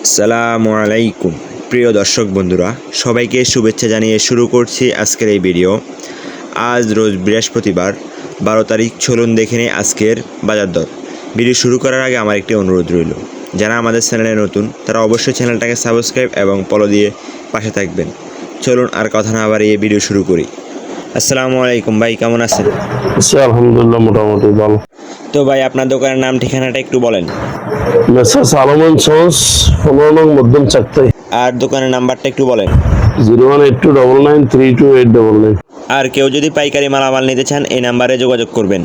আসসালামু আলাইকুম প্রিয় দর্শক বন্ধুরা, সবাইকে শুভেচ্ছা জানিয়ে শুরু করছি আজকের এই ভিডিও। আজ রোজ বৃহস্পতিবার 12 তারিখ। চলুন দেখে নিই আজকের বাজার দর। ভিডিও শুরু করার আগে আমার একটি অনুরোধ রইল, যারা আমাদের চ্যানেলে নতুন তারা অবশ্যই চ্যানেলটাকে সাবস্ক্রাইব এবং ফলো দিয়ে পাশে থাকবেন। চলুন আর কথা না বাড়িয়ে ভিডিও শুরু করি। আসসালামু আলাইকুম ভাই, কেমন আছেন? আলহামদুলিল্লাহ, মোটামুটি ভালো। তো ভাই, আপনার দোকানের নাম ঠিকানাটা একটু বলেন। মেসার্স আলমন সস 15 নং মধ্যম চাকতাই। আর দোকানের নাম্বারটা একটু বলেন। 01829932899। আর কেউ যদি পাইকারি মালামাল নিতে চান এই নাম্বারে যোগাযোগ করবেন।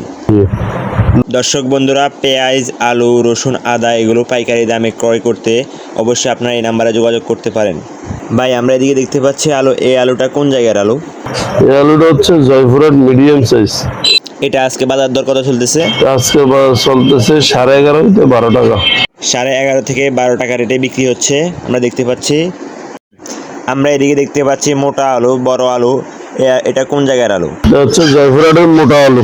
দর্শক বন্ধুরা, পেঁয়াজ, আলু, রসুন, আদা এগুলো পাইকারি দামে ক্রয় করতে অবশ্যই আপনারা এই নাম্বারে যোগাযোগ করতে পারেন। ভাই, আমরা এদিকে দেখতে পাচ্ছি আলু। এই আলুটা কোন জায়গার আলু? এই আলুটা হচ্ছে জয়পুরহাট মিডিয়াম সাইজ। এটা আজকে বাজার দর কত চলতেছে? আজকে চলতেছে 11.5 থেকে 12 টাকা। 11.5 থেকে 12 টাকা রেটে বিক্রি হচ্ছে আমরা দেখতে পাচ্ছি। আমরা এদিকে দেখতে পাচ্ছি মোটা আলু, বড় আলু। এটা কোন জায়গার আলু? এটা হচ্ছে জয়পুরহাটের মোটা আলু।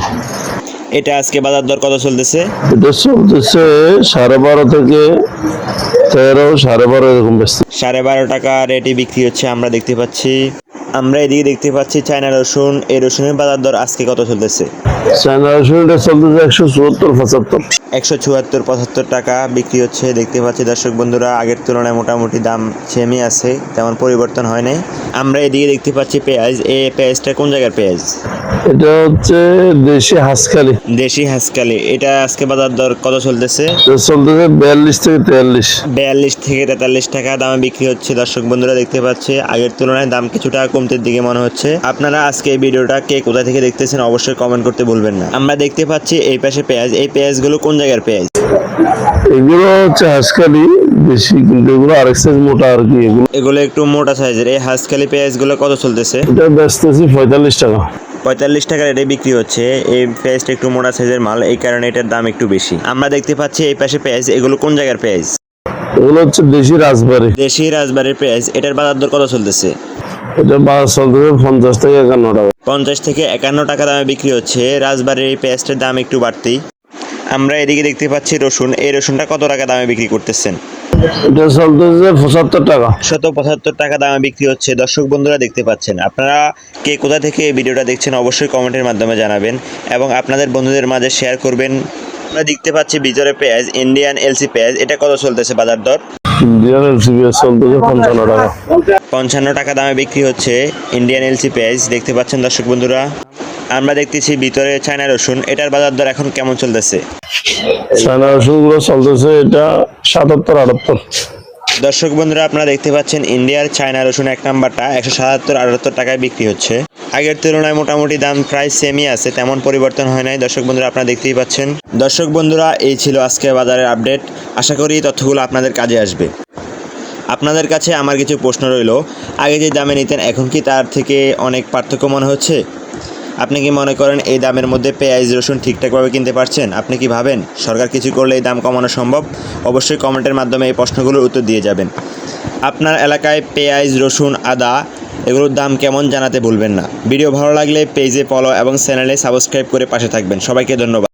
এটা আজকে বাজার দর কত চলতেছে? এটা চলতেছে 12.5 থেকে 13, 12.5 এরকম বেশি। 12.5 টাকা রেটে বিক্রি হচ্ছে আমরা দেখতে পাচ্ছি। আমরা এদিকে দেখতে পাচ্ছি চায়না রসুন। এই রসুনের বাজার দর আজকে কত চলতেছে? চায়না রসুন এটা চলতেছে 174-75। 174-75 টাকা বিক্রি হচ্ছে দেখতে পাচ্ছি। দর্শক বন্ধুরা, আগের তুলনায় মোটামুটি দাম সেমই আছে, তেমন পরিবর্তন হয় নাই। আমরা এদিকে দেখতে পাচ্ছি পেঁয়াজ। এই পেঁয়াজটা কোন জায়গার পেঁয়াজ? এটা হচ্ছে দেশি হাঁসখালি। দেশি হাঁসকালি। এটা আজকে বাজার দর কত চলতেছে? এটা চলতেছে 42 থেকে 43। 42 থেকে 43 টাকা দামে বিক্রি হচ্ছে। দর্শক বন্ধুরা দেখতে পাচ্ছে আগের তুলনায় দাম কিছুটা কমতির দিকে মনে হচ্ছে। আপনারা আজকে এই ভিডিওটা কে কোথা থেকে দেখতেছেন অবশ্যই কমেন্ট করতে ভুলবেন না। আমরা দেখতে পাচ্ছি এই পাশে পেঁয়াজ। এই পেঁয়াজগুলো কোন জায়গার পেঁয়াজ? এগুলো হচ্ছে হাঁসখালি বেশি, কিন্তু এগুলো আরেক সাইজ মোটা আর কি। এগুলো একটু মোটা সাইজের। এই হাঁসকালি পেঁয়াজগুলো কত চলতেছে? এটা বেচতেছি 45 টাকা। 45 টাকা রেটে বিক্রি হচ্ছে। এই পেঁয়াজটা একটু মোটা সাইজের মাল, এই কারণে এটার দাম একটু বেশি। আমরা দেখতে পাচ্ছি এই পাশে পেঁয়াজ। এগুলো কোন জায়গার পেঁয়াজ? এগুলো হচ্ছে দেশি রাজবাড়ি। দেশি রাজবাড়ির পেঁয়াজ। এটার বাজার দর কত চলতেছে? এটা বাজার চলতেছে 50 থেকে 51 টাকা। 50 থেকে 51 টাকা দামে বিক্রি হচ্ছে। রাজবাড়ির এই পেঁয়াজটার দাম একটু বাড়তি। আমরা এদিকে দেখতে পাচ্ছি রসুন। এই রসুনটা কত টাকা দামে বিক্রি করতেছেন? এটা চলতেছে 75 টাকা। 175 টাকা দামে বিক্রি হচ্ছে। দর্শক বন্ধুরা দেখতে পাচ্ছেন। আপনারা কে কোথা থেকে এই ভিডিওটা দেখছেন অবশ্যই কমেন্টের মাধ্যমে জানাবেন এবং আপনাদের বন্ধুদের মাঝে শেয়ার করবেন। আমরা দেখতে পাচ্ছি ভিতরে পেঁয়াজ, ইন্ডিয়ান এলসি পেঁয়াজ। এটা কত চলতেছে বাজার দর? ইন্ডিয়ান এলসিপিএস চলতেছে 55 টাকা। 55 টাকা দামে বিক্রি হচ্ছে ইন্ডিয়ান এলসি পেঁয়াজ দেখতে পাচ্ছেন দর্শক বন্ধুরা। আমরা দেখতেছি ভিতরে চায়না রসুন। এটার বাজার দর এখন কেমন চলতেছে? চায়না রসুনগুলো চলতেছে এটা 77-78। দর্শক বন্ধুরা, আপনারা দেখতে পাচ্ছেন ইন্ডিয়ার চায়না রসুন এক নাম্বারটা 177-78 টাকায় বিক্রি হচ্ছে। আগের তুলনায় মোটামুটি দাম প্রায় সেমই আছে, তেমন পরিবর্তন হয় নাই। দর্শক বন্ধুরা, আপনারা দেখতেই পাচ্ছেন। দর্শক বন্ধুরা, এই ছিল আজকে বাজারের আপডেট। আশা করি তথ্যগুলো আপনাদের কাজে আসবে। আপনাদের কাছে আমার কিছু প্রশ্ন রইল। আগে যে দামে নিতেন এখন কি তার থেকে অনেক পার্থক্য মনে হচ্ছে? আপনি কি মনে করেন এই দামের মধ্যে পেঁয়াজ রসুন ঠিকঠাকভাবে কিনতে পারছেন? আপনি কি ভাবেন সরকার কিছু করলে এই দাম কমানো সম্ভব? অবশ্যই কমেন্টের মাধ্যমে এই প্রশ্নগুলোর উত্তর দিয়ে যাবেন। আপনার এলাকায় পেঁয়াজ, রসুন, আদা এগুলোর দাম কেমন জানাতে ভুলবেন না। ভিডিও ভালো লাগলে পেজে ফলো এবং চ্যানেলে সাবস্ক্রাইব করে পাশে থাকবেন। সবাইকে ধন্যবাদ।